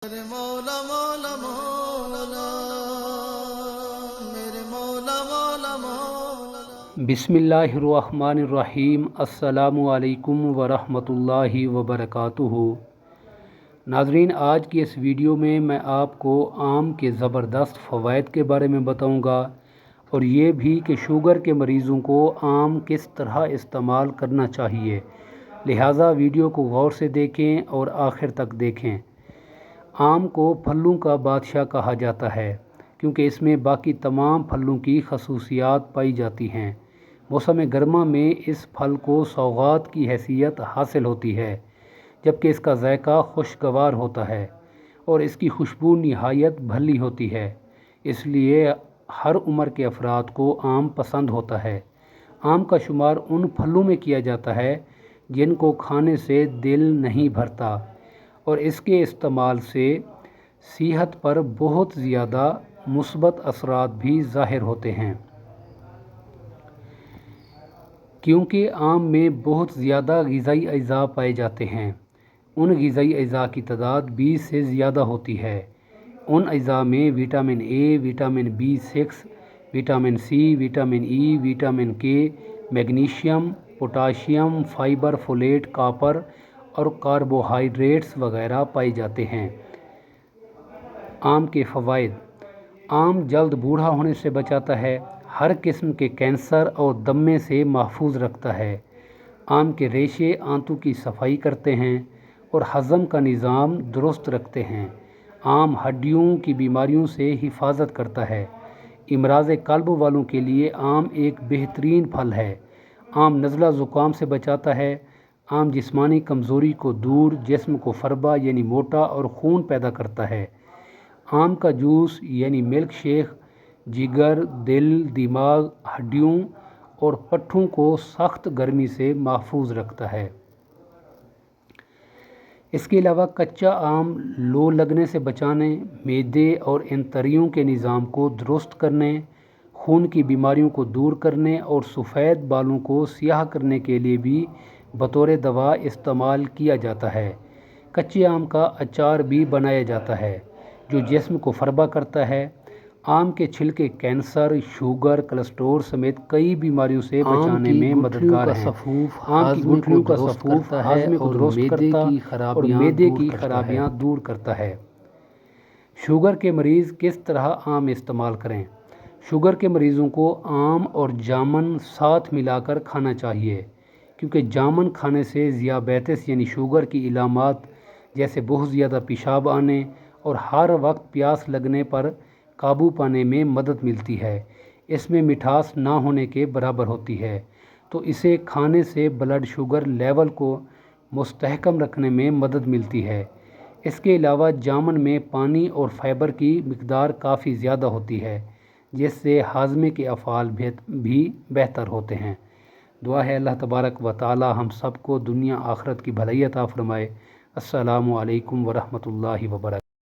میرے مولا مولا مولا میرے مولا مولا مولا۔ بسم اللہ الرحمن الرحیم۔ السلام علیکم ورحمۃ اللہ وبرکاتہ۔ ناظرین، آج کی اس ویڈیو میں آپ کو آم کے زبردست فوائد کے بارے میں بتاؤں گا، اور یہ بھی کہ شوگر کے مریضوں کو آم کس طرح استعمال کرنا چاہیے، لہٰذا ویڈیو کو غور سے دیکھیں اور آخر تک دیکھیں۔ آم کو پھلوں کا بادشاہ کہا جاتا ہے کیونکہ اس میں باقی تمام پھلوں کی خصوصیات پائی جاتی ہیں۔ موسم گرما میں اس پھل کو سوغات کی حیثیت حاصل ہوتی ہے، جبکہ اس کا ذائقہ خوشگوار ہوتا ہے اور اس کی خوشبو نہایت بھلی ہوتی ہے، اس لیے ہر عمر کے افراد کو آم پسند ہوتا ہے۔ آم کا شمار ان پھلوں میں کیا جاتا ہے جن کو کھانے سے دل نہیں بھرتا، اور اس کے استعمال سے صحت پر بہت زیادہ مثبت اثرات بھی ظاہر ہوتے ہیں۔ کیونکہ آم میں بہت زیادہ غذائی اجزاء پائے جاتے ہیں، ان غذائی اجزاء کی تعداد 20 سے زیادہ ہوتی ہے۔ ان اجزاء میں vitamin A, vitamin B6، vitamin C, vitamin E, vitamin K, magnesium, potassium, fibre, folate, copper اور کاربوہائیڈریٹس وغیرہ پائے جاتے ہیں۔ آم کے فوائد: آم جلد بوڑھا ہونے سے بچاتا ہے، ہر قسم کے کینسر اور دمے سے محفوظ رکھتا ہے۔ آم کے ریشے آنتوں کی صفائی کرتے ہیں اور ہضم کا نظام درست رکھتے ہیں۔ آم ہڈیوں کی بیماریوں سے حفاظت کرتا ہے۔ امراض قلب والوں کے لیے آم ایک بہترین پھل ہے۔ آم نزلہ زکام سے بچاتا ہے۔ آم جسمانی کمزوری کو دور، جسم کو فربہ یعنی موٹا اور خون پیدا کرتا ہے۔ آم کا جوس یعنی ملک شیک جگر، دل، دماغ، ہڈیوں اور پٹھوں کو سخت گرمی سے محفوظ رکھتا ہے۔ اس کے علاوہ کچا آم لو لگنے سے بچانے، معدے اور انتڑیوں کے نظام کو درست کرنے، خون کی بیماریوں کو دور کرنے اور سفید بالوں کو سیاہ کرنے کے لیے بھی بطور دوا استعمال کیا جاتا ہے۔ کچے آم کا اچار بھی بنایا جاتا ہے جو جسم کو فربہ کرتا ہے۔ آم کے چھلکے کینسر، شوگر، کولیسٹرول سمیت کئی بیماریوں سے بچانے میں مددگار ہیں۔ آم کی گٹھلیوں کا صفوف ہاضمے کو درست کرتا اور معدے کی خرابیاں دور کرتا ہے۔ شوگر کے مریض کس طرح آم استعمال کریں؟ شوگر کے مریضوں کو آم اور جامن ساتھ ملا کر کھانا چاہیے، کیونکہ جامن کھانے سے ذیابیطس یعنی شوگر کی علامات جیسے بہت زیادہ پیشاب آنے اور ہر وقت پیاس لگنے پر قابو پانے میں مدد ملتی ہے۔ اس میں مٹھاس نہ ہونے کے برابر ہوتی ہے، تو اسے کھانے سے بلڈ شوگر لیول کو مستحکم رکھنے میں مدد ملتی ہے۔ اس کے علاوہ جامن میں پانی اور فائبر کی مقدار کافی زیادہ ہوتی ہے، جس سے ہاضمے کے افعال بھی بہتر ہوتے ہیں۔ دعا ہے اللہ تبارک و تعالی ہم سب کو دنیا آخرت کی بھلائی عطا فرمائے۔ السلام علیکم ورحمۃ اللہ وبرکاتہ۔